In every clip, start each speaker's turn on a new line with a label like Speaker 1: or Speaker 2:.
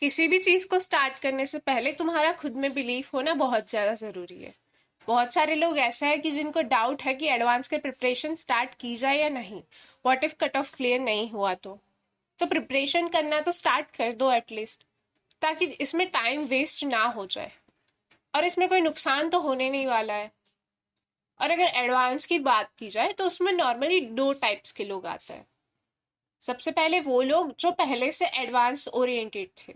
Speaker 1: किसी भी चीज को स्टार्ट करने से पहले तुम्हारा खुद में बिलीफ होना बहुत ज्यादा जरूरी है। बहुत सारे लोग ऐसा है कि जिनको डाउट है कि एडवांस के प्रिपरेशन स्टार्ट की जाए या नहीं। What if cut off clear नहीं हुआ तो प्रिपरेशन करना तो स्टार्ट कर दो एटलीस्ट, ताकि इसमें टाइम वेस्ट ना हो जाए और इसमें कोई नुकसान तो होने नहीं वाला है। और अगर एडवांस की बात की जाए तो उसमें नॉर्मली दो टाइप्स के लोग आते हैं। सबसे पहले वो लोग जो पहले से एडवांस ओरिएंटेड थे,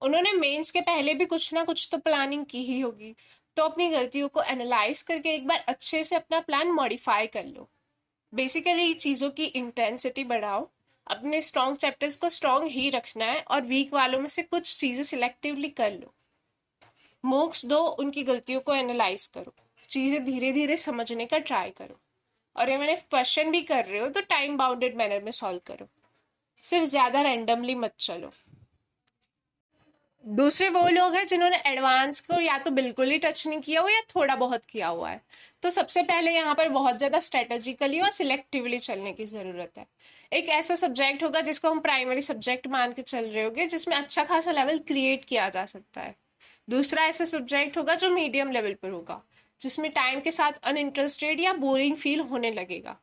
Speaker 1: उन्होंने मेंस के पहले भी कुछ ना कुछ तो प्लानिंग की ही होगी, तो अपनी गलतियों को एनालाइज करके एक बार अच्छे से अपना प्लान मॉडिफाई कर लो। बेसिकली चीजों की इंटेंसिटी बढ़ाओ, अपने स्ट्रॉन्ग चैप्टर्स को स्ट्रॉन्ग ही रखना है और वीक वालों में से कुछ चीजें सिलेक्टिवली कर लो। मोक्स दो, उनकी गलतियों को एनालाइज करो, चीजें धीरे धीरे समझने का ट्राई करो, और इवन इफ क्वेश्चन भी कर रहे हो तो टाइम बाउंडेड मैनर में सॉल्व करो, सिर्फ ज्यादा रैंडमली मत चलो। दूसरे वो लोग हैं जिन्होंने एडवांस को या तो बिल्कुल ही टच नहीं किया हुआ या थोड़ा बहुत किया हुआ है। तो सबसे पहले यहाँ पर बहुत ज्यादा स्ट्रेटेजिकली और सिलेक्टिवली चलने की जरूरत है। एक ऐसा सब्जेक्ट होगा जिसको हम प्राइमरी सब्जेक्ट मान के चल रहे होंगे, जिसमें अच्छा खासा लेवल क्रिएट किया जा सकता है। दूसरा ऐसा सब्जेक्ट होगा जो मीडियम लेवल पर होगा, जिसमें टाइम के साथ अनइंटरेस्टेड या बोरिंग फील होने लगेगा।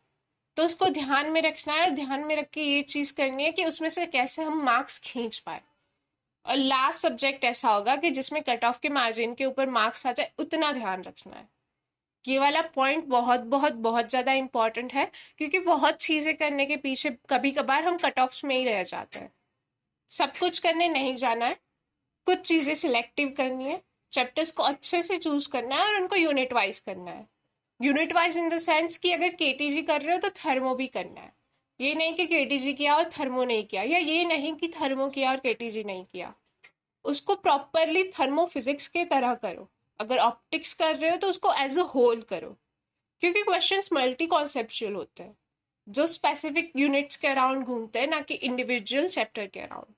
Speaker 1: तो उसको ध्यान में रखना है और ध्यान में रख के ये चीज करनी है कि उसमें से कैसे हम मार्क्स खींच पाए। और लास्ट सब्जेक्ट ऐसा होगा कि जिसमें कट ऑफ के मार्जिन के ऊपर मार्क्स आ जाए, उतना ध्यान रखना है। ये वाला पॉइंट बहुत बहुत बहुत ज्यादा इंपॉर्टेंट है, क्योंकि बहुत चीजें करने के पीछे कभी कभार हम कट ऑफ्स में ही रह जाते हैं। सब कुछ करने नहीं जाना है, कुछ चीजें सिलेक्टिव करनी है, चैप्टर्स को अच्छे से चूज करना है और उनको यूनिट वाइज करना है। Unit wise in the sense कि अगर केटीजी कर रहे हो तो थर्मो भी करना है। ये नहीं कि केटीजी किया और थर्मो नहीं किया, या ये नहीं कि थर्मो किया और केटीजी नहीं किया। उसको प्रॉपरली थर्मोफिजिक्स के तरह करो। अगर ऑप्टिक्स कर रहे हो तो उसको एज अ होल करो, क्योंकि क्वेश्चंस मल्टी कॉन्सेप्चुअल होते हैं जो स्पेसिफिक यूनिट्स के अराउंड घूमते हैं, ना कि इंडिविजुअल चैप्टर के अराउंड।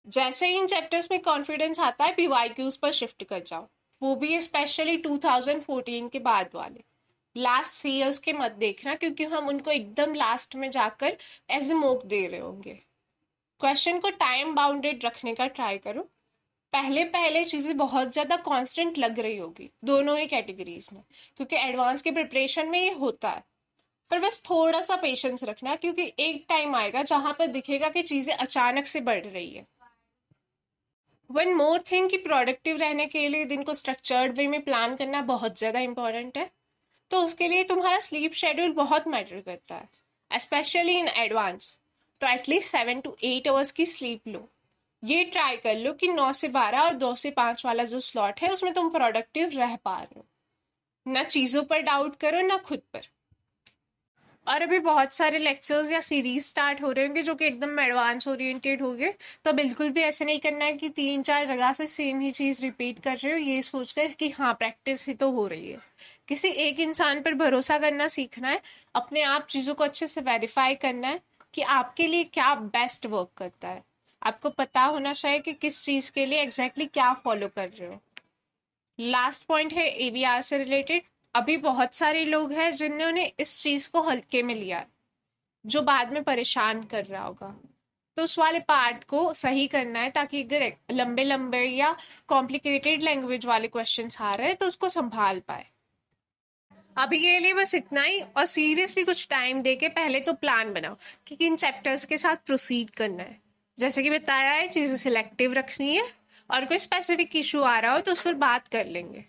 Speaker 1: जैसे ही इन चैप्टर्स में कॉन्फिडेंस आता है, पीवाईक्यूज पर शिफ्ट कर जाओ, वो भी स्पेशली 2014 के बाद वाले। लास्ट 3 इयर्स के मत देखना, क्योंकि हम उनको एकदम लास्ट में जाकर एज ए मॉक दे रहे होंगे। क्वेश्चन को टाइम बाउंडेड रखने का ट्राई करो। पहले पहले चीजें बहुत ज्यादा कांस्टेंट लग रही होगी दोनों ही कैटेगरीज में, क्योंकि एडवांस के प्रिपरेशन में ये होता है। पर बस थोड़ा सा पेशेंस रखना, क्योंकि एक टाइम आएगा जहां पर दिखेगा कि चीजें अचानक से बढ़ रही है। वन मोर थिंग कि प्रोडक्टिव रहने के लिए दिन को स्ट्रक्चर्ड वे में प्लान करना बहुत ज्यादा इंपॉर्टेंट है। तो उसके लिए तुम्हारा स्लीप शेड्यूल बहुत मैटर करता है, स्पेशली इन एडवांस। तो एटलीस्ट 7 to 8 आवर्स की स्लीप लो। ये ट्राई कर लो कि 9 से 12 और 2 से 5 वाला जो स्लॉट है उसमें तुम प्रोडक्टिव रह पा रहे हो। ना चीजों पर डाउट करो ना खुद पर। और अभी बहुत सारे लेक्चर्स या सीरीज स्टार्ट हो रहे होंगे जो कि एकदम एडवांस ओरिएंटेड होंगे, तो बिल्कुल भी ऐसे नहीं करना है कि 3-4 जगह से सेम ही चीज रिपीट कर रहे हो ये सोचकर कि हाँ प्रैक्टिस ही तो हो रही है। किसी एक इंसान पर भरोसा करना सीखना है, अपने आप चीजों को अच्छे से वेरीफाई करना है कि आपके लिए क्या बेस्ट वर्क करता है। आपको पता होना चाहिए कि किस चीज के लिए एग्जैक्टली क्या फॉलो कर रहे हो। लास्ट पॉइंट है एवीआर से रिलेटेड। अभी बहुत सारे लोग हैं जिन्होंने इस चीज को हल्के में लिया, जो बाद में परेशान कर रहा होगा। तो उस वाले पार्ट को सही करना है, ताकि अगर लंबे लंबे या कॉम्प्लिकेटेड लैंग्वेज वाले क्वेश्चंस आ रहे हैं तो उसको संभाल पाए। अभी के लिए बस इतना ही, और सीरियसली कुछ टाइम देके पहले तो प्लान बनाओ कि किन चैप्टर्स के साथ प्रोसीड करना है। जैसे कि बताया है, चीजें सिलेक्टिव रखनी है, और कोई स्पेसिफिक इशू आ रहा हो तो उस पर बात कर लेंगे।